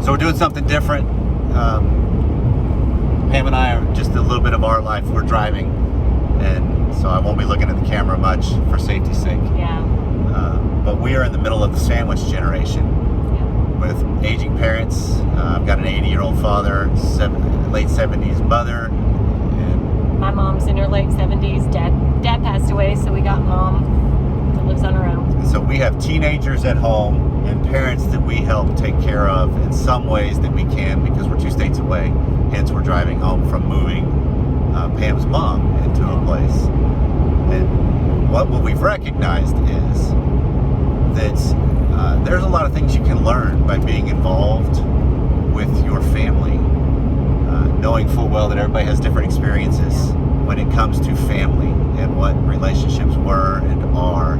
So we're doing something different. Pam and I are just a little bit of our life. We're driving, and so I won't be looking at the camera much for safety's sake. Yeah. But we are in the middle of the sandwich generation with aging parents. I've got an 80-year-old father, late 70s mother. And my mom's in her late 70s. Dad passed away, so we got mom that lives on her own. So we have teenagers at home and parents that we help take care of in some ways that we can, because we're 2 states away. Hence, we're driving home from moving Pam's mom into a place. And what we've recognized is that there's a lot of things you can learn by being involved with your family, knowing full well that everybody has different experiences when it comes to family and what relationships were and are.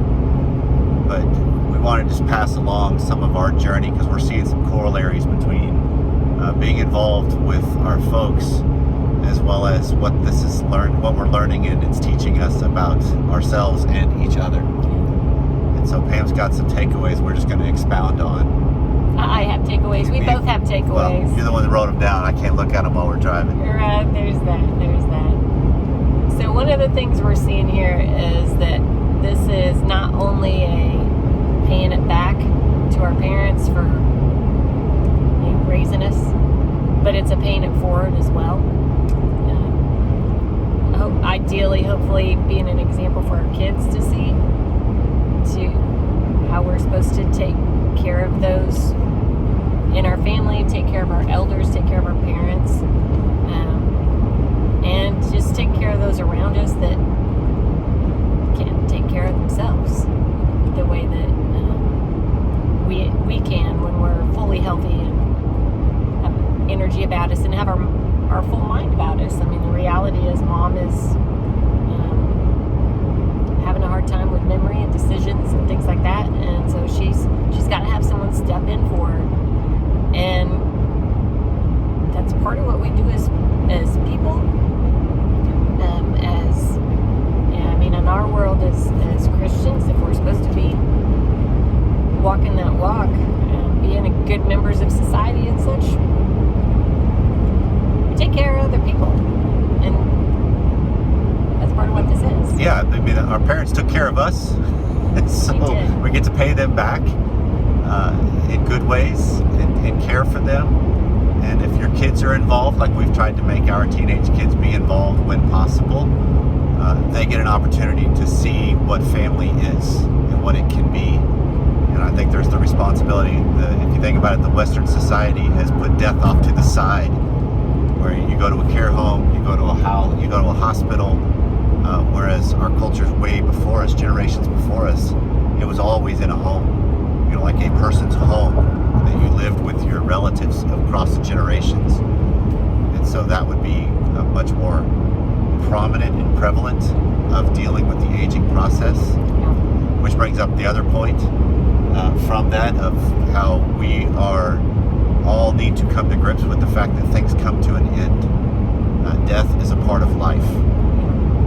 But we want to just pass along some of our journey, because we're seeing some corollaries between being involved with our folks, as well as what we're learning, and it's teaching us about ourselves and each other. And so Pam's got some takeaways we're just going to expound on. I have takeaways. We both have takeaways. Well, you're the one that wrote them down. I can't look at them while we're driving. Right, there's that. So one of the things we're seeing here is that this is not only a paying it back to our parents for raising us, but it's a paying it forward as well. Ideally, hopefully, being an example for our kids to see, to how we're supposed to take care of those in our family, take care of our elders, take care of our parents, and just take care of those around us that can't take care of themselves the way that we can when we're fully healthy and have energy about us and have our full mind about us. I mean, the reality is mom is having a hard time with memory and decisions and things like that, and so she's got to have someone step in for her, and that's part of what we do as people. In our world as Christians, if we're supposed to be walking that walk and being good members of society and such, we take care of other people, and that's part of what this is. Yeah, I mean, our parents took care of us, so we get to pay them back in good ways and care for them. And if your kids are involved, like we've tried to make our teenage kids be involved when possible, they get an opportunity to see what family is and what it can be. And I think there's the responsibility. If you think about it, the Western society has put death off to the side, where you go to a care home, you go to a house, you go to a hospital, whereas our culture's way before us, generations before us, it was always in a home, like a person's home that you lived with your relatives across the generations. And so that would be a much more prominent and prevalent of dealing with the aging process, which brings up the other point from that of how we all need to come to grips with the fact that things come to an end. Death is a part of life,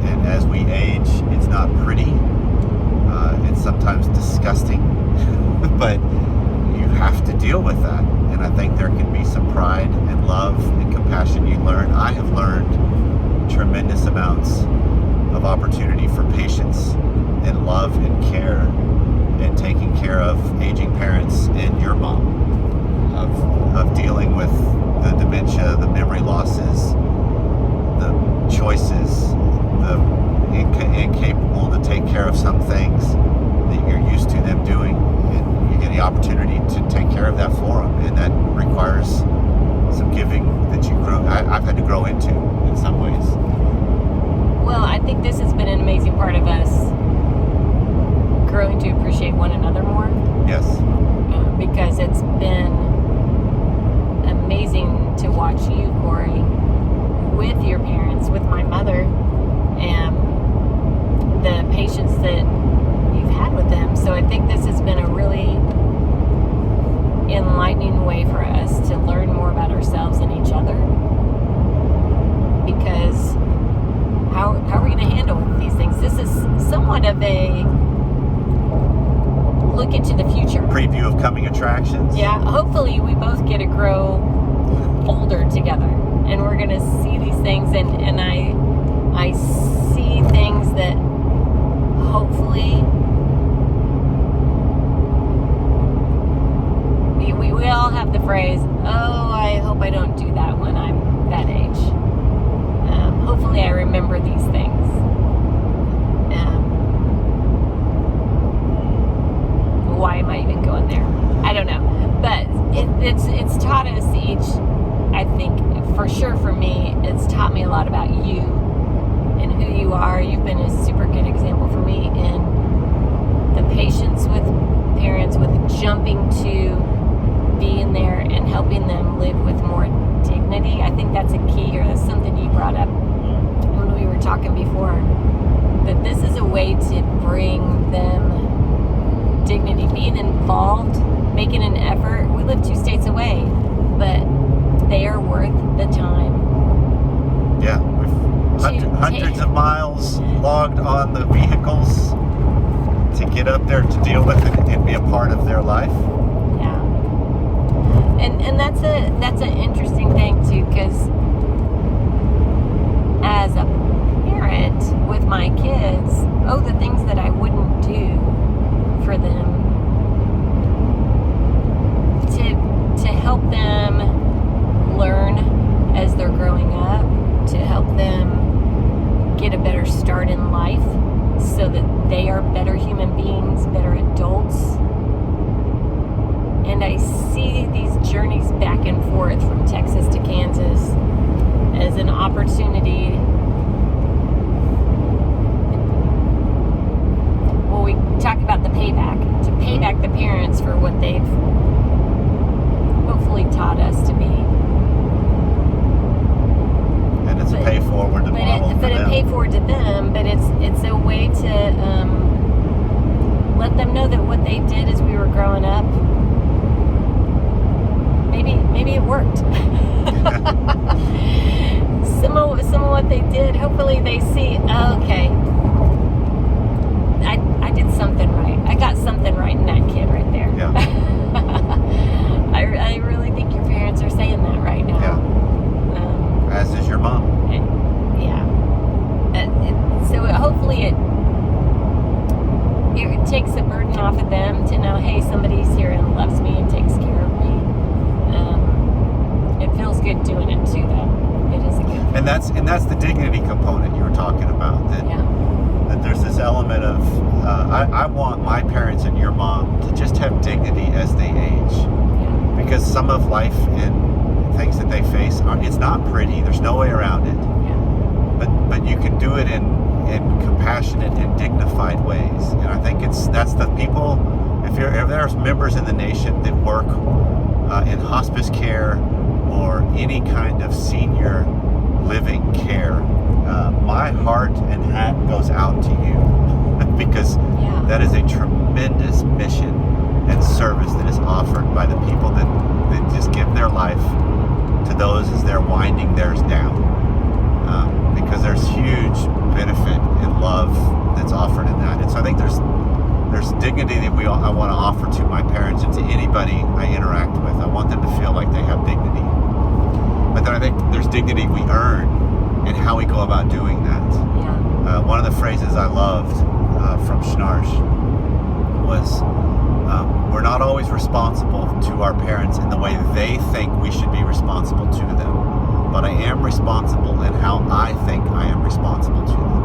and as we age, it's not pretty. It's sometimes disgusting, but you have to deal with that. And I think there can be some pride and love and compassion you learn. I have learned tremendous amounts of opportunity for patience and love and care, and taking care of aging parents and your mom, of dealing with the dementia, the memory losses, the choices, the incapable to take care of some things that you're used to them doing, and you get the opportunity to take care of that for them, and that requires some giving that I've had to grow into in some ways. Well, I think this has been an amazing part of us growing to appreciate one another more. Yes. Because it's been amazing to watch you, Corey, with your parents, with my mother, and the patience that you've had with them. So I think this has been a really enlightening way for us to learn more about ourselves and each other. Because how are we going to handle these things? This is somewhat of a look into the future. Preview of coming attractions. Yeah, hopefully together, and we're gonna see these things, and I see things that hopefully we all have the phrase, oh, I hope I don't do that when I'm that age. Hopefully I remember these things. Why am I even going there? I don't know. But it's taught us each, I think, for sure for me, it's taught me a lot about you and who you are. You've been a super good example for me in the patience with parents, with jumping to being there and helping them live with more dignity. I think that's a key here. That's something you brought up when we were talking before, that this is a way to bring them dignity, being involved, making an effort. We live 2 states away, but they are worth the time. Yeah, we've hundreds of miles logged on the vehicles to get up there to deal with it and be a part of their life. Yeah, and that's an interesting thing too, because as a parent with my kids, the things that I wouldn't do for them to help them learn as they're growing up, to help them get a better start in life so that they are better human beings, better adults. And I see these journeys back and forth from Texas to Kansas as an opportunity. Well, we talk about the payback, to pay back the parents for what they've hopefully taught us to be. And it's a pay forward to model for them. But a pay forward to them, but it's a way to let them know that what they did as we were growing up, maybe it worked. some of what they did, hopefully they see, okay, I did something right. I got something right in that kid right there. Yeah. I really think your parents are saying that right now. Yeah. As is your mom. Yeah. So hopefully it takes the burden off of them to know, hey, somebody's here and loves me and takes care of me. It feels good doing it to them. It is a good feeling. And that's the dignity component you were talking about. That there's this element of I want my parents and your mom to just have dignity as they age. Yeah. Because some of life and things that they face it's not pretty. There's no way around it. Yeah. But you can do it in compassionate and dignified ways. And I think that's the people. If there's members in the nation that work in hospice care or any kind of senior living care, my heart and hat goes out to you because that is a tremendous mission and service that is offered by the people that just give their life to those as they're winding theirs down. Because there's huge benefit and love that's offered in that. And so I think there's dignity that I want to offer to my parents and to anybody I interact with. I want them to feel like they have dignity. But then I think there's dignity we earn in how we go about doing that. Yeah. One of the phrases I loved from Schnarch was, we're not always responsible to our parents in the way they think we should be responsible to them. But I am responsible in how I think I am responsible to them.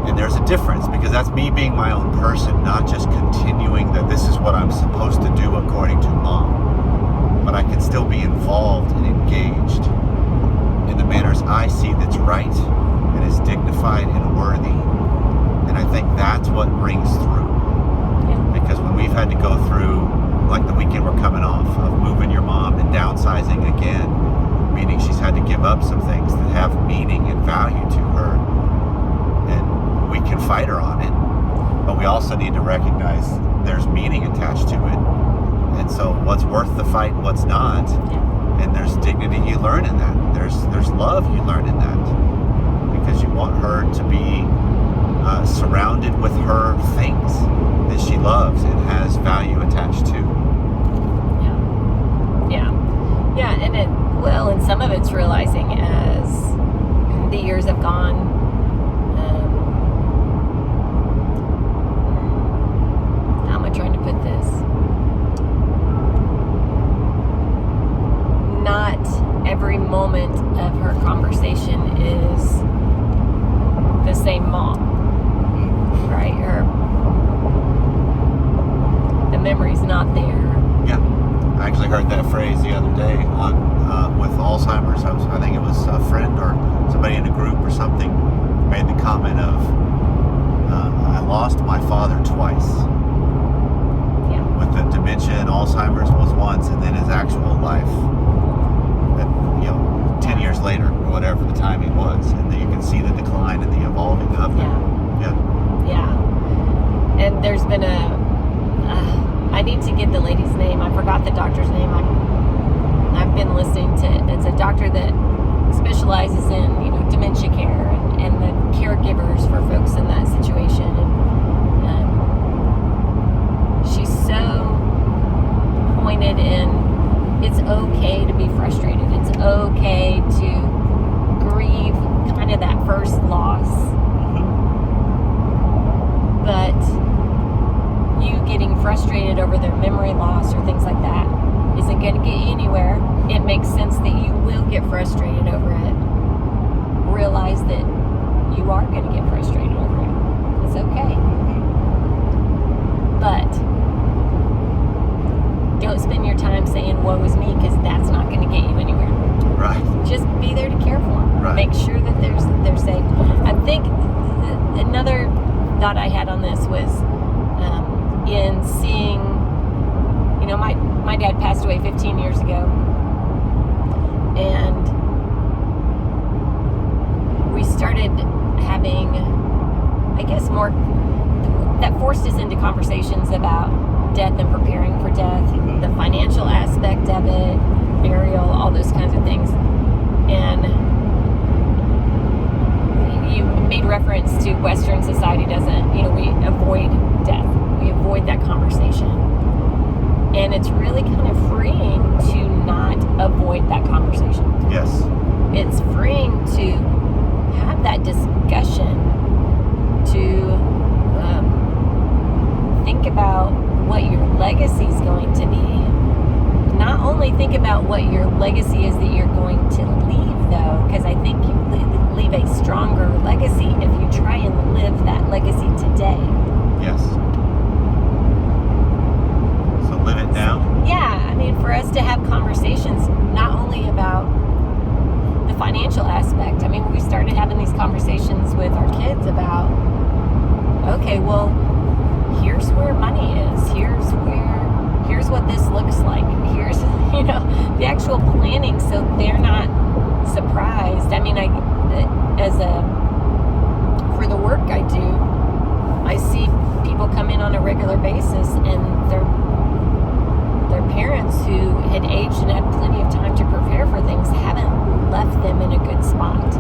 And there's a difference, because that's me being my own person, not just continuing that this is what I'm supposed to do according to mom. But I can still be involved and engaged in the manners I see that's right and is dignified and worthy. And I think that's what rings through. Yeah. Because when we've had to go through, like the weekend we're coming off of moving your mom and downsizing again, meaning she's had to give up some things that have meaning and value to her, and we can fight her on it, but we also need to recognize there's meaning attached to it, and so what's worth the fight and what's not. And there's dignity you learn in that, there's love you learn in that, because you want her to be surrounded with her things that she loves and has value attached to. Yeah, and it will some of it's realizing as the years have gone. How am I trying to put this? Not every moment of her conversation is the same mom, right? The memory's not there. Yeah, I actually heard that phrase the other day with Alzheimer's. I think it was a friend or somebody in a group or something made the comment of, I lost my father twice. Yeah. With the dementia and Alzheimer's was once, and then his actual life, 10 years later, or whatever the timing was. And then you can see the decline and the evolving of that. Yeah. And there's been I need to get the lady's name. I forgot the doctor's name. I've been listening to, it's a doctor that specializes in, dementia care and the caregivers for folks in that situation. And she's so pointed in, it's okay to be frustrated. It's okay to grieve kind of that first loss. But you getting frustrated over their memory loss or things like that isn't going to get you anywhere. It makes sense that you will get frustrated over it. Realize that you are going to get frustrated over it. It's okay. But don't spend your time saying, woe is me, because that's not going to get you anywhere. Right. Just be there to care for them. Right. Make sure that they're safe. I think another thought I had on this was in seeing, my dad passed away 15 years ago, and we started having, I guess, more, that forced us into conversations about death and preparing for death, the financial aspect of it, burial, all those kinds of things. And you made reference to Western society doesn't, we avoid death. We avoid that conversation. And it's really kind of freeing to not avoid that conversation. Yes. It's freeing to have that discussion, to think about what your legacy is going to be. Not only think about what your legacy is that you're going to leave, though, because I think you leave a stronger legacy if you try and live that legacy today. Yes. So live it now. Yeah, for us to have conversations not only about the financial aspect. We started having these conversations with our kids about, okay, well, here's where money is. Here's what this looks like. Here's, the actual planning, so they're not surprised. For the work I do, I see people come in on a regular basis, and their parents who had aged and had plenty of time to prepare for things haven't left them in a good spot.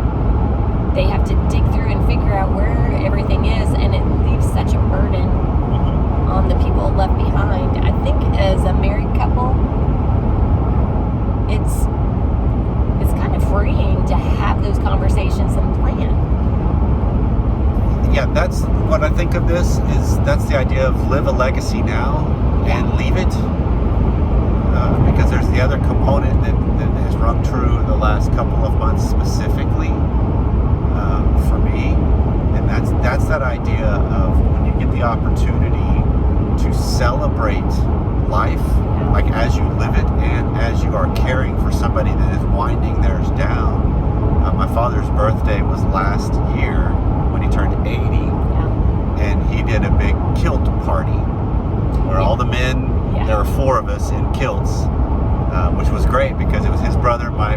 They have to dig through and figure out where everything is, and it leaves such a burden on the people left behind. I think as a married couple, it's kind of freeing to have those conversations and plan. Yeah, that's what I think of this, that's the idea of live a legacy now and leave it. Because there's the other component that has rung true the last couple of months specifically for me, and that's that idea of when you get the opportunity to celebrate life, like as you live it and as you are caring for somebody that is winding theirs down. My father's birthday was last year when he turned 80, and he did a big kilt party where all the men, there were 4 of us in kilts, which was great because it was his brother, my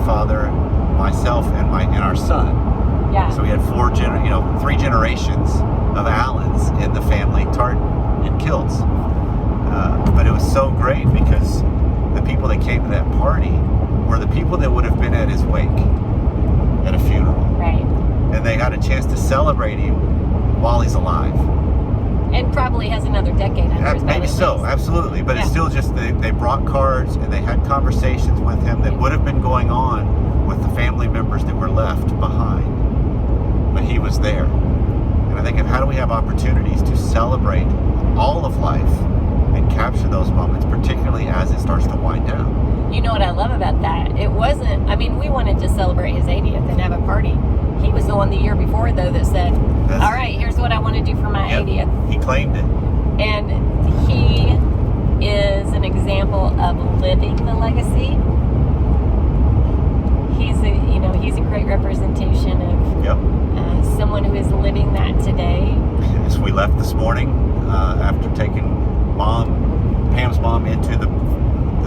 father, myself, and our son. Yeah. So we had 3 generations of Allens in the family tartan and kilts. But it was so great because the people that came to that party were the people that would have been at his wake at a funeral. Right. And they got a chance to celebrate him while he's alive. And probably has another decade under his belt. Maybe so, at least. absolutely. But it's Yeah. still just they brought cards and they had conversations with him that would have been going on with the family members that were left behind. But he was there. And I think of how do we have opportunities to celebrate all of life and capture those moments, particularly as it starts to wind down. You know what I love about that? It wasn't, I mean, we wanted to celebrate his 80th and have a party. He was the one the year before, though, that said, all right, here's what I want to do for my 80th. He claimed it. And he is an example of living the legacy. He's a great representation of Yep. someone who is living that today. As we left this morning, after taking Pam's mom into the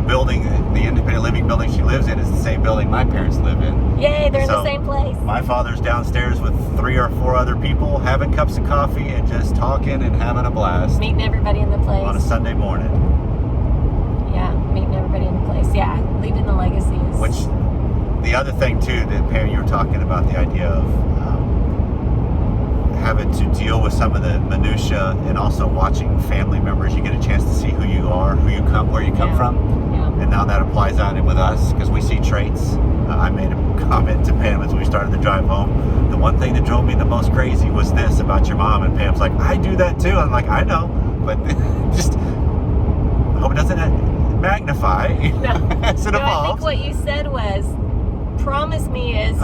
building, the independent living building she lives in is the same building my parents live in. Yay, they're in So, the same place. My father's downstairs with 3 or 4 other people having cups of coffee and just talking and having a blast Meeting everybody in the place. on a Sunday morning. Yeah, meeting everybody in the place. Yeah, leaving the legacy is... Which, the other thing too, that Pam, you were talking about the idea of having to deal with some of the minutia and also watching family members. You get a chance to see who you are, where you come from. Yeah. And now that applies on it with us because we see traits. I made a comment to Pam as we started the drive home. The one thing that drove me the most crazy was this about your mom. And Pam's like, I do that too. I'm like, I know, but just hope it doesn't magnify as it No, I evolves. think what you said was, promise me as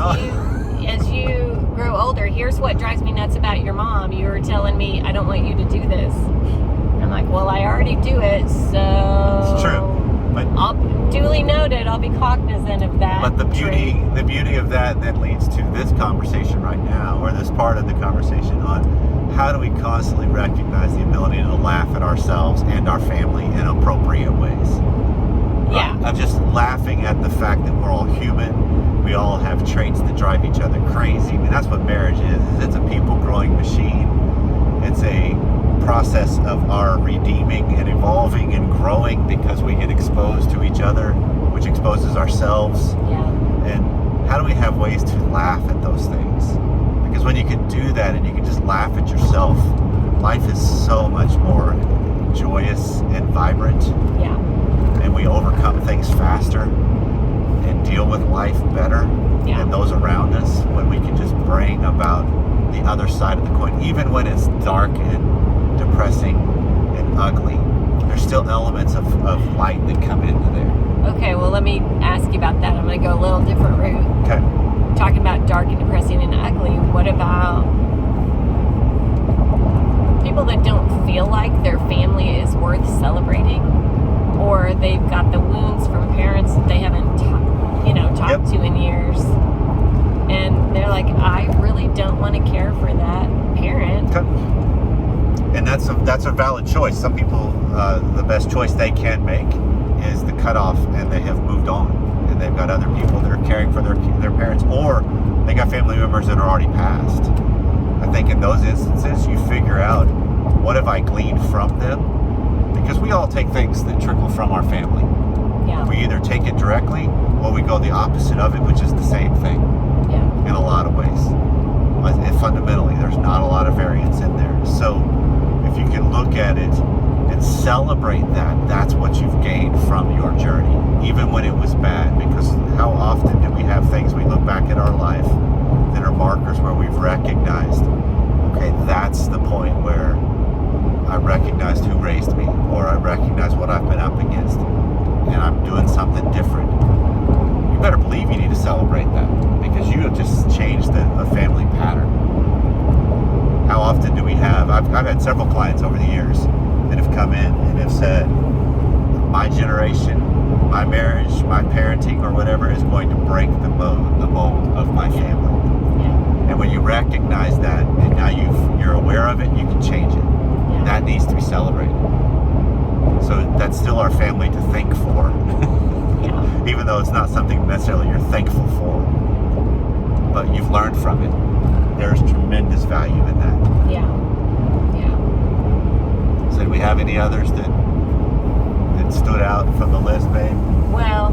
you grow older, here's what drives me nuts about your mom. You were telling me, I don't want you to do this. I'm like, well, I already do it, so... It's true. But Duly noted, I'll be cognizant of that. But the beauty of that then leads to this conversation right now, or this part of the conversation on how do we constantly recognize the ability to laugh at ourselves and our family in appropriate ways. Yeah. Of just laughing at the fact that we're all human. We all have traits that drive each other crazy. I mean, that's what marriage is. It's a people growing machine. It's a process of our redeeming and evolving and growing because we get exposed to each other, which exposes ourselves. Yeah. And how do we have ways to laugh at those things? Because when you can do that and you can just laugh at yourself, life is so much more joyous and vibrant. Yeah. And we overcome things faster and deal with life better and those around us when we can just bring about the other side of the coin. Even when it's dark and depressing and ugly, there's still elements of light that come into there. Okay, well, let me ask you about that. I'm going to go a little different route. Okay. Talking about dark and depressing and ugly, what about people that don't feel like their family is worth celebrating, or they've got the wounds from parents that they haven't talked to in years, and they're like, I really don't want to care for that parent. Okay. And that's a valid choice. Some people, the best choice they can make is the cutoff, and they have moved on, and they've got other people that are caring for their parents, or they got family members that are already passed. I think in those instances, you figure out, what have I gleaned from them? Because we all take things that trickle from our family. Yeah. We either take it directly, or we go the opposite of it, which is the same thing. Yeah. In a lot of ways. And fundamentally, there's not a lot of variance in there. So if you can look at it and celebrate that, that's what you've gained from your journey, even when it was bad. Because how often do we have things we look back at our life that are markers where we've recognized, okay, that's the point where I recognized who raised me, or I recognize what I've been up against, and I'm doing something different. You better believe you need to celebrate that, because you have just changed a family pattern. How often do we have, I've had several clients over the years that have come in and have said, my generation, my marriage, my parenting, or whatever is going to break the mold of my family. Yeah. And when you recognize that, and now you're aware of it, you can change it. Yeah. That needs to be celebrated. So that's still our family to thank for. Yeah. Even though it's not something necessarily you're thankful for. But you've learned from it. There's tremendous value in that. Yeah. Yeah. So do we have any others that stood out from the list, babe? Well,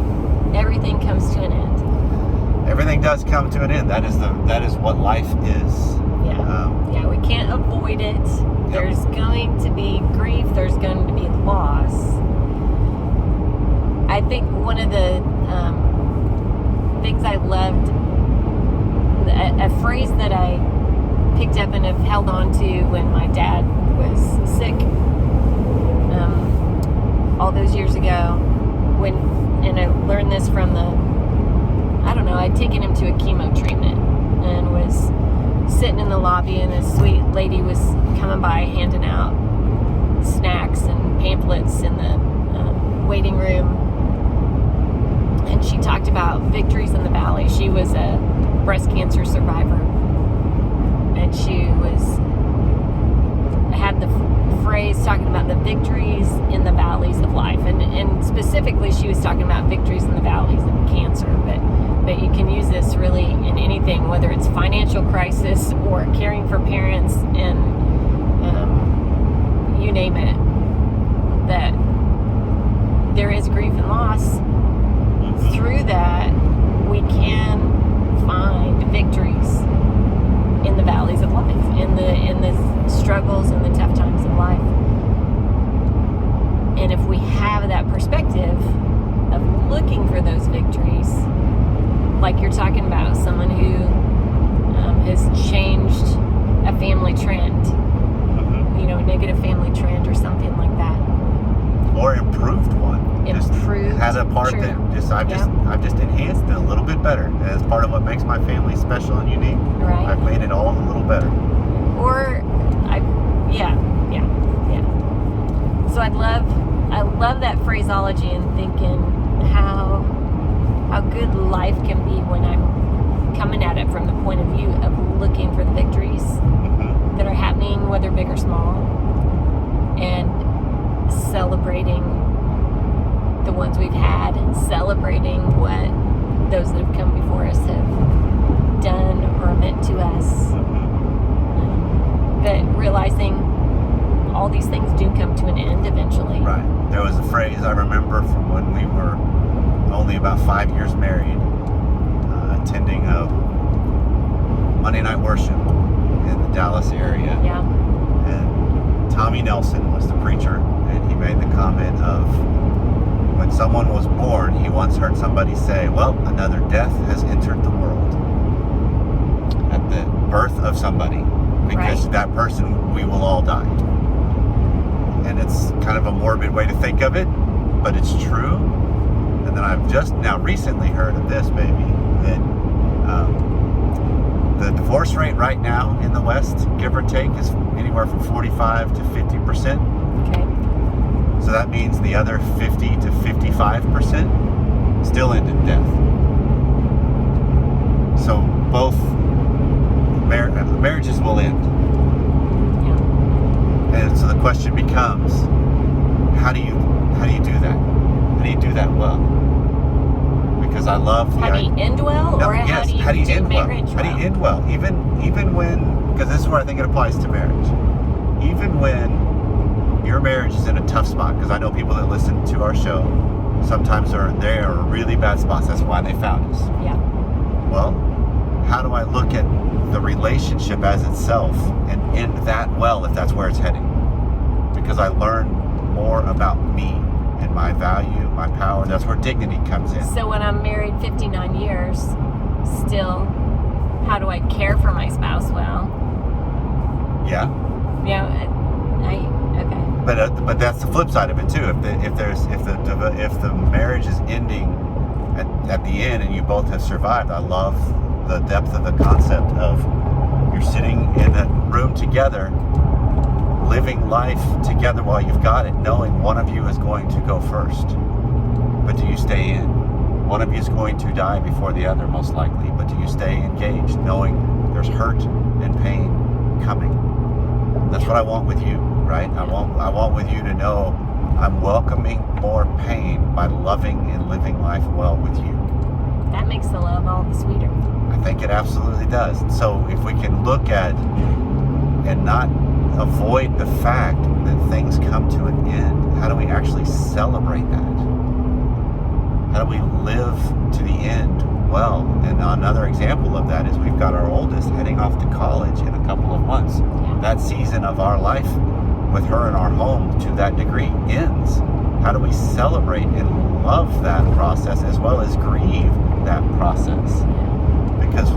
everything comes to an end. Everything does come to an end. That is what life is. Yeah. Yeah. We can't avoid it. There's going to be grief. There's going to be loss. I think one of the things I loved, a phrase that I picked up and have held on to when my dad was sick all those years ago, and I learned this from I'd taken him to a chemo treatment and was sitting in the lobby, and this sweet lady was coming by handing out snacks and pamphlets in the waiting room, and she talked about victories in the valley. She was a breast cancer survivor, and she had the phrase talking about the victories in the valleys of life, and specifically she was talking about victories in the valleys of cancer, but you can use this really in anything, whether it's financial crisis or caring for parents, and you name it, that there is grief and loss. Through that, we can find victories in the valleys of life, in the struggles and the tough times of life. And if we have that perspective of looking for those victories, like you're talking about, someone who has changed a family trend, a negative family trend or something like that, or improved one. Improved, had a part that I've just enhanced it a little bit better. As part of what makes my family special and unique. Right. I've made it all a little better. So I love that phraseology, and thinking how good life can be when I'm coming at it from the point of view of looking for the victories that are happening, whether big or small, and celebrating the ones we've had, celebrating what those that have come before us have done or meant to us, but realizing all these things do come to an end eventually. Right. There was a phrase I remember from when we were only about 5 years married, attending a Monday night worship in the Dallas area. Yeah. And Tommy Nelson was the preacher, and he made the comment of, when someone was born, he once heard somebody say, well, another death has entered the world. At the birth of somebody. Because that person, we will all die. And it's kind of a morbid way to think of it, but it's true. And then I've just now recently heard of this, baby, that the divorce rate right now in the West, give or take, is anywhere from 45 to 50%. Okay. So that means the other 50 to 55% still end in death. So both marriages will end. Yeah. And so the question becomes, how do you do that? How do you do that well? Because I love the How do you end well, or how do you end marriage well? How do you end well? Even when, because this is where I think it applies to marriage. Even when your marriage is in a tough spot, because I know people that listen to our show sometimes are really bad spots. That's why they found us. Yeah. Well, how do I look at the relationship as itself and end that well if that's where it's heading? Because I learn more about me and my value, my power. That's where dignity comes in. So when I'm married 59 years, still, how do I care for my spouse well? Yeah. Yeah. Okay. But that's the flip side of it too. If the marriage is ending at the end and you both have survived, I love the depth of the concept of you're sitting in a room together, living life together while you've got it, knowing one of you is going to go first. But do you stay in? One of you is going to die before the other, most likely. But do you stay engaged, knowing there's hurt and pain coming? That's what I want with you, right? I want with you to know I'm welcoming more pain by loving and living life well with you. That makes the love all the sweeter. I think it absolutely does. So if we can look at and not avoid the fact that things come to an end, how do we actually celebrate that? How do we live to the end well. And another example of that is we've got our oldest heading off to college in a couple of months. Yeah. That season of our life with her in our home to that degree ends. How do we celebrate and love that process as well as grieve that process? Because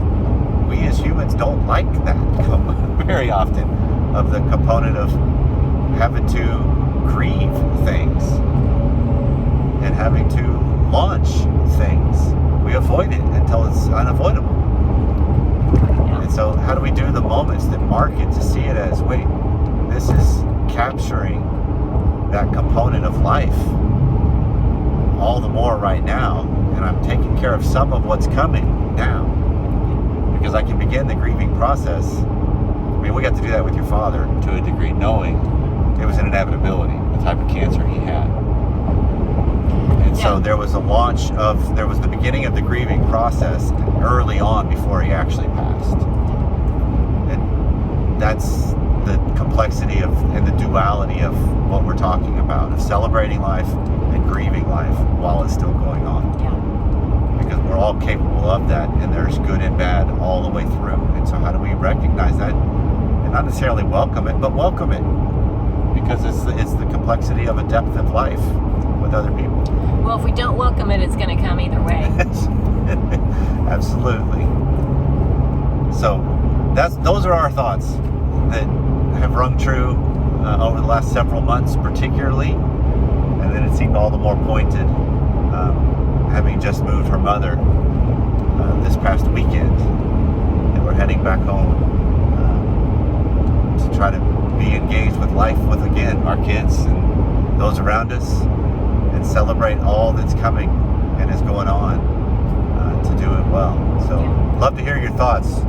we as humans don't like that very often, of the component of having to grieve things and having to launch things. We avoid it until it's unavoidable. Yeah. And so how do we do the moments that mark it to see it as, wait, this is capturing that component of life all the more right now, and I'm taking care of some of what's coming now, because I can begin the grieving process. I mean, we got to do that with your father to a degree, knowing it was an inevitability, the type of cancer he had. And so Yeah. there was the beginning of the grieving process early on before he actually passed. And that's the complexity and the duality of what we're talking about, of celebrating life and grieving life while it's still going on. Yeah. Because we're all capable of that, and there's good and bad all the way through. And so how do we recognize that and not necessarily welcome it, but welcome it? Because it's the complexity of a depth of life with other people. Well, if we don't welcome it, it's going to come either way. Absolutely. So those are our thoughts that have rung true over the last several months, particularly, and then it seemed all the more pointed having just moved her mother this past weekend, and we're heading back home to try to be engaged with life with, again, our kids and those around us, and celebrate all that's coming and is going on to do it well. So, Yeah. love to hear your thoughts.